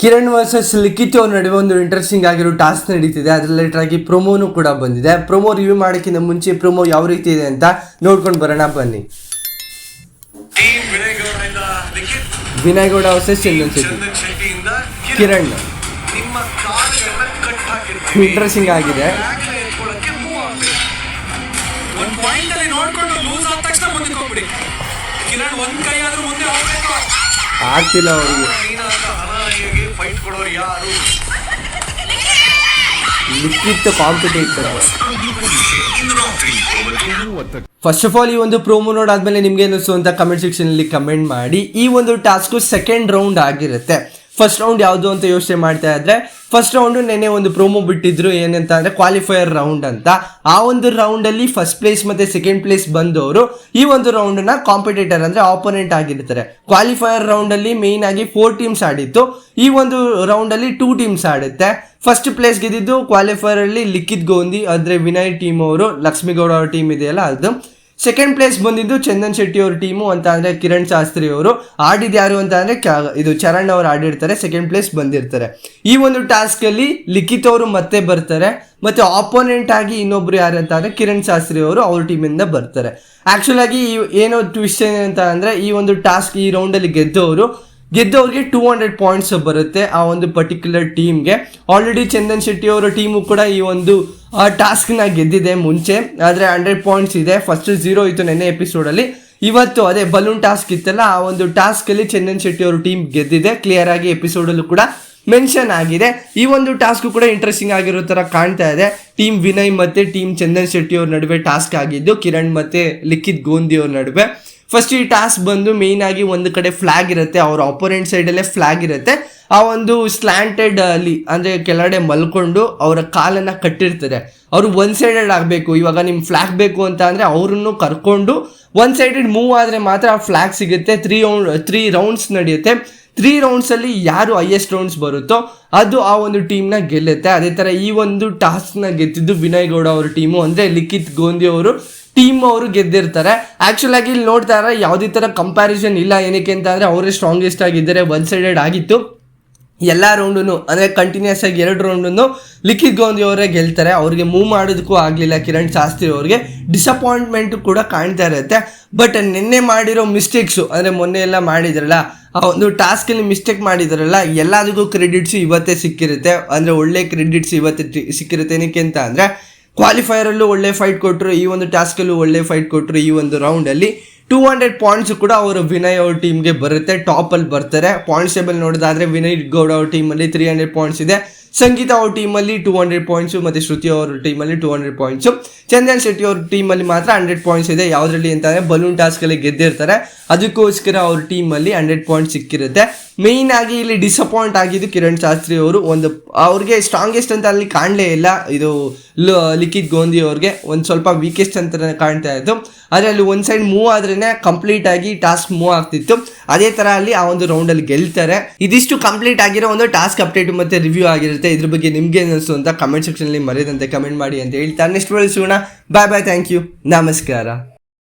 Kiran versus ಲಿಖಿತ್ ಅವ್ರ ನಡುವೆ ಒಂದು ಇಂಟ್ರೆಸ್ಟಿಂಗ್ ಆಗಿರೋ ಟಾಸ್ಕ್ ನಡೀತಿದೆ. ಅದರಲ್ಲಿ ಲೇಟರ್ ಆಗಿ ಪ್ರೊಮೋನು ಕೂಡ ಬಂದಿದೆ. ಪ್ರೊಮೋ ರಿವ್ಯೂ ಮಾಡೋಕ್ಕಿಂತ ಮುಂಚೆ ಪ್ರೊಮೋ ಯಾವ ರೀತಿ ಇದೆ ಅಂತ ನೋಡ್ಕೊಂಡು ಬರೋಣ ಬನ್ನಿ. ವಿನಯ್ ಗೌಡ ವರ್ಸಸ್ ಚಂದನ್ ಶೆಟ್ಟಿ, ಕಿರಣ್ ಇಂಟ್ರೆಸ್ಟಿಂಗ್ ಆಗಿದೆ. ಆಗ್ತಿಲ್ಲ ಅವ್ರಿಗೆ. ಲಿಖಿತ್ ಕಾಂಪಿಟೇಟರ್. ಫಸ್ಟ್ ಆಫ್ ಆಲ್ ಈ ಒಂದು ಪ್ರೋಮೋ ನೋಡಾದ್ಮೇಲೆ ನಿಮ್ಗೆ ಏನಿಸ್ತು ಅಂತ ಕಮೆಂಟ್ ಸೆಕ್ಷನ್ ಅಲ್ಲಿ ಕಮೆಂಟ್ ಮಾಡಿ. ಈ ಒಂದು ಟಾಸ್ಕ್ ಸೆಕೆಂಡ್ ರೌಂಡ್ ಆಗಿರುತ್ತೆ. ಫಸ್ಟ್ ರೌಂಡ್ ಯಾವುದು ಅಂತ ಯೋಚನೆ ಮಾಡ್ತಾ ಇದ್ರೆ, ಫಸ್ಟ್ ರೌಂಡ್ ನೆನೆ ಒಂದು ಪ್ರೋಮೋ ಬಿಟ್ಟಿದ್ರು ಏನಂತ ಅಂದ್ರೆ ಕ್ವಾಲಿಫೈಯರ್ ರೌಂಡ್ ಅಂತ. ಆ ಒಂದು ರೌಂಡ್ ಅಲ್ಲಿ ಫಸ್ಟ್ ಪ್ಲೇಸ್ ಮತ್ತೆ ಸೆಕೆಂಡ್ ಪ್ಲೇಸ್ ಬಂದವರು ಈ ಒಂದು ರೌಂಡ್ ನ ಕಾಂಪಿಟೇಟರ್ ಅಂದ್ರೆ ಆಪೋನೆಂಟ್ ಆಗಿರ್ತಾರೆ. ಕ್ವಾಲಿಫೈಯರ್ ರೌಂಡ್ ಅಲ್ಲಿ ಮೇನ್ ಆಗಿ 4 ಟೀಮ್ಸ್ ಆಡಿತ್ತು. ಈ ಒಂದು ರೌಂಡ್ ಅಲ್ಲಿ 2 ಟೀಮ್ಸ್ ಆಡುತ್ತೆ. ಫಸ್ಟ್ ಪ್ಲೇಸ್ ಗೆದ್ದಿದ್ದು ಕ್ವಾಲಿಫೈಯರ್ ಅಲ್ಲಿ ಲಿಖಿತ್ ಗೋಂದಿ ಅಂದ್ರೆ ವಿನಯ್ ಟೀಮ್ ಅವರು, ಲಕ್ಷ್ಮೀಗೌಡ ಅವ್ರ ಟೀಮ್ ಇದೆಯಲ್ಲ ಅದು. ಸೆಕೆಂಡ್ ಪ್ಲೇಸ್ ಬಂದಿದ್ದು ಚಂದನ್ ಶೆಟ್ಟಿ ಅವ್ರ ಟೀಮು ಅಂತ ಅಂದ್ರೆ ಕಿರಣ್ ಶಾಸ್ತ್ರಿ ಅವರು. ಆಡಿದ ಯಾರು ಅಂತ ಅಂದ್ರೆ ಇದು ಚರಣ್ ಅವರು ಆಡಿರ್ತಾರೆ, ಸೆಕೆಂಡ್ ಪ್ಲೇಸ್ ಬಂದಿರ್ತಾರೆ. ಈ ಒಂದು ಟಾಸ್ಕ್ ಅಲ್ಲಿ ಲಿಖಿತ್ ಅವರು ಮತ್ತೆ ಬರ್ತಾರೆ, ಮತ್ತೆ ಆಪೋನೆಂಟ್ ಆಗಿ ಇನ್ನೊಬ್ರು ಯಾರು ಅಂತ ಅಂದ್ರೆ ಕಿರಣ್ ಶಾಸ್ತ್ರಿ ಅವರು ಅವ್ರ ಟೀಮಿಂದ ಬರ್ತಾರೆ. ಆಕ್ಚುಲ್ ಆಗಿ ಏನೋ ಟ್ವಿಸ್ಟ್ ಏನಂತ ಅಂದ್ರೆ, ಈ ಒಂದು ಟಾಸ್ಕ್ ಈ ರೌಂಡ್ ಅಲ್ಲಿ ಗೆದ್ದವ್ರಿಗೆ 200 ಪಾಯಿಂಟ್ಸ್ ಬರುತ್ತೆ ಆ ಒಂದು ಪರ್ಟಿಕ್ಯುಲರ್ ಟೀಮ್ಗೆ. ಆಲ್ರೆಡಿ ಚಂದನ್ ಶೆಟ್ಟಿ ಅವರ ಟೀಮು ಕೂಡ ಈ ಒಂದು ಟಾಸ್ಕ್ನ ಗೆದ್ದಿದೆ ಮುಂಚೆ, ಆದರೆ 100 ಪಾಯಿಂಟ್ಸ್ ಇದೆ. ಫಸ್ಟ್ 0 ಇತ್ತು ನೆನ್ನೆ ಎಪಿಸೋಡಲ್ಲಿ. ಇವತ್ತು ಅದೇ ಬಲೂನ್ ಟಾಸ್ಕ್ ಇತ್ತಲ್ಲ, ಆ ಒಂದು ಟಾಸ್ಕಲ್ಲಿ ಚಂದನ್ ಶೆಟ್ಟಿ ಅವ್ರ ಟೀಮ್ ಗೆದ್ದಿದೆ. ಕ್ಲಿಯರ್ ಆಗಿ ಎಪಿಸೋಡಲ್ಲೂ ಕೂಡ ಮೆನ್ಷನ್ ಆಗಿದೆ. ಈ ಒಂದು ಟಾಸ್ಕ್ ಕೂಡ ಇಂಟ್ರೆಸ್ಟಿಂಗ್ ಆಗಿರೋ ಥರ ಕಾಣ್ತಾ ಇದೆ. ಟೀಮ್ ವಿನಯ್ ಮತ್ತು ಟೀಮ್ ಚಂದನ್ ಶೆಟ್ಟಿ ಅವ್ರ ನಡುವೆ ಟಾಸ್ಕ್ ಆಗಿದ್ದು, ಕಿರಣ್ ಮತ್ತು ಲಿಖಿತ್ ಗೋಂದಿ ಅವ್ರ ನಡುವೆ. ಫಸ್ಟ್ ಈ ಟಾಸ್ಕ್ ಬಂದು ಮೇಯ್ನ್ ಆಗಿ ಒಂದು ಕಡೆ ಫ್ಲಾಗ್ ಇರುತ್ತೆ, ಅವ್ರ ಅಪೋನೆಂಟ್ ಸೈಡಲ್ಲೇ ಫ್ಲಾಗ್ ಇರುತ್ತೆ. ಆ ಒಂದು ಸ್ಲ್ಯಾಂಟೆಡ್ ಅಲ್ಲಿ ಅಂದರೆ ಕೆಳಗಡೆ ಮಲ್ಕೊಂಡು ಅವರ ಕಾಲನ್ನು ಕಟ್ಟಿರ್ತಾರೆ. ಅವರು ಒನ್ ಸೈಡೆಡ್ ಆಗಬೇಕು. ಇವಾಗ ನಿಮ್ಮ ಫ್ಲಾಗ್ ಬೇಕು ಅಂತ ಅಂದರೆ ಅವ್ರನ್ನು ಕರ್ಕೊಂಡು ಒನ್ ಸೈಡೆಡ್ ಮೂವ್ ಆದರೆ ಮಾತ್ರ ಆ ಫ್ಲಾಗ್ ಸಿಗುತ್ತೆ. 3 ರೌಂಡ್ಸ್ ನಡೆಯುತ್ತೆ. 3 ರೌಂಡ್ಸಲ್ಲಿ ಯಾರು ಹೈಯೆಸ್ಟ್ ರೌಂಡ್ಸ್ ಬರುತ್ತೋ ಅದು ಆ ಒಂದು ಟೀಮ್ನ ಗೆಲ್ಲುತ್ತೆ. ಅದೇ ಥರ ಈ ಒಂದು ಟಾಸ್ಕ್ನ ಗೆದ್ದಿದ್ದು ವಿನಯ್ ಗೌಡ ಅವ್ರ ಟೀಮು, ಅಂದರೆ ಲಿಖಿತ್ ಗೋಂದಿ ಅವರು ಟೀಮ್ ಅವರು ಗೆದ್ದಿರ್ತಾರೆ. ಆ್ಯಕ್ಚುಲ್ ಆಗಿ ಇಲ್ಲಿ ನೋಡ್ತಾ ಇದ್ರೆ ಯಾವುದೇ ಥರ ಕಂಪ್ಯಾರಿಸನ್ ಇಲ್ಲ. ಏನಕ್ಕೆ ಅಂತ ಅಂದರೆ ಅವರೇ ಸ್ಟ್ರಾಂಗೆಸ್ಟ್ ಆಗಿದ್ದಾರೆ. ಒನ್ ಸೈಡೆಡ್ ಆಗಿತ್ತು ಎಲ್ಲ ರೌಂಡೂ, ಅಂದರೆ ಕಂಟಿನ್ಯೂಸ್ ಆಗಿ 2 ರೌಂಡನ್ನು ಲಿಖಿತ್ ಗೋಂದಿ ಅವರೇ ಗೆಲ್ತಾರೆ. ಅವ್ರಿಗೆ ಮೂವ್ ಮಾಡೋದಕ್ಕೂ ಆಗಲಿಲ್ಲ ಕಿರಣ್ ಶಾಸ್ತ್ರಿ ಅವ್ರಿಗೆ. ಡಿಸಪಾಯಿಂಟ್ಮೆಂಟು ಕೂಡ ಕಾಣ್ತಾ ಇರುತ್ತೆ. ಬಟ್ ನಿನ್ನೆ ಮಾಡಿರೋ ಮಿಸ್ಟೇಕ್ಸು, ಅಂದರೆ ಮೊನ್ನೆ ಎಲ್ಲ ಮಾಡಿದ್ರಲ್ಲ ಆ ಒಂದು ಟಾಸ್ಕಲ್ಲಿ ಮಿಸ್ಟೇಕ್ ಮಾಡಿದ್ರಲ್ಲ, ಎಲ್ಲದಕ್ಕೂ ಕ್ರೆಡಿಟ್ಸು ಇವತ್ತೇ ಸಿಕ್ಕಿರುತ್ತೆ. ಅಂದರೆ ಒಳ್ಳೆ ಕ್ರೆಡಿಟ್ಸ್ ಇವತ್ತೇ ಸಿಕ್ಕಿರುತ್ತೆ. ಏನಕ್ಕೆ ಅಂತ ಅಂದರೆ ಕ್ವಾಲಿಫೈಯರಲ್ಲೂ ಒಳ್ಳೆ ಫೈಟ್ ಕೊಟ್ಟರು, ಈ ಒಂದು ಟಾಸ್ಕಲ್ಲೂ ಒಳ್ಳೆ ಫೈಟ್ ಕೊಟ್ಟರು. ಈ ಒಂದು ರೌಂಡಲ್ಲಿ 200 ಪಾಯಿಂಟ್ಸ್ ಕೂಡ ಅವರು ವಿನಯ್ ಅವ್ರ ಟೀಮ್ಗೆ ಬರುತ್ತೆ, ಟಾಪಲ್ಲಿ ಬರ್ತಾರೆ. ಪಾಯಿಂಟ್ಸ್ ಟೇಬಲ್ ನೋಡೋದಾದರೆ ವಿನಯ್ ಗೌಡ ಅವ್ರ ಟೀಮಲ್ಲಿ 300 ಪಾಯಿಂಟ್ಸ್ ಇದೆ, ಸಂಗೀತ ಅವ್ರ ಟೀಮಲ್ಲಿ 200 ಪಾಯಿಂಟ್ಸು, ಮತ್ತು ಶ್ರುತಿ ಅವ್ರ ಟೀಮಲ್ಲಿ 200 ಪಾಯಿಂಟ್ಸು. ಚಂದನ್ ಶೆಟ್ಟಿ ಅವ್ರ ಟೀಮಲ್ಲಿ ಮಾತ್ರ 100 ಪಾಯಿಂಟ್ಸ್ ಇದೆ. ಯಾವುದರಲ್ಲಿ ಅಂತಂದರೆ ಬಲೂನ್ ಟಾಸ್ಕಲ್ಲಿ ಗೆದ್ದಿರ್ತಾರೆ, ಅದಕ್ಕೋಸ್ಕರ ಅವ್ರ ಟೀಮಲ್ಲಿ 100 ಪಾಯಿಂಟ್ಸ್ ಸಿಕ್ಕಿರುತ್ತೆ. ಮೇಯ್ನ್ ಆಗಿ ಇಲ್ಲಿ ಡಿಸಪಾಯಿಂಟ್ ಆಗಿದ್ದು ಕಿರಣ್ ಶಾಸ್ತ್ರಿ ಅವರು. ಅವ್ರಿಗೆ ಸ್ಟ್ರಾಂಗೆಸ್ಟ್ ಅಂತ ಅಲ್ಲಿ ಕಾಣಲೇ ಇಲ್ಲ. ಇದು ಲಿಖಿತ್ ಗೋಂದಿ ಅವ್ರಿಗೆ ಒಂದು ಸ್ವಲ್ಪ ವೀಕೆಸ್ಟ್ ಅಂತ ಕಾಣ್ತಾ ಇತ್ತು. ಆದರೆ ಅಲ್ಲಿ ಒಂದು ಸೈಡ್ ಮೂವ್ ಆದ್ರೇ ಕಂಪ್ಲೀಟ್ ಆಗಿ ಟಾಸ್ಕ್ ಮೂವ್ ಆಗ್ತಿತ್ತು. ಅದೇ ಥರ ಅಲ್ಲಿ ಆ ಒಂದು ರೌಂಡಲ್ಲಿ ಗೆಲ್ತಾರೆ. ಇದಿಷ್ಟು ಕಂಪ್ಲೀಟ್ ಆಗಿರೋ ಒಂದು ಟಾಸ್ಕ್ ಅಪ್ಡೇಟ್ ಮತ್ತು ರಿವ್ಯೂ ಆಗಿರುತ್ತೆ. ಇದ್ರ ಬಗ್ಗೆ ನಿಮ್ಗೆ ಏನಿಸ್ತು ಅಂತ ಕಮೆಂಟ್ ಸೆಕ್ಷನಲ್ಲಿ ಮರೆಯದಂತೆ ಕಮೆಂಟ್ ಮಾಡಿ ಅಂತ ಹೇಳ್ತಾ ನೆಕ್ಸ್ಟ್ ಸಿಗೋಣ. ಬಾಯ್ ಬಾಯ್, ಥ್ಯಾಂಕ್ ಯು, ನಮಸ್ಕಾರ.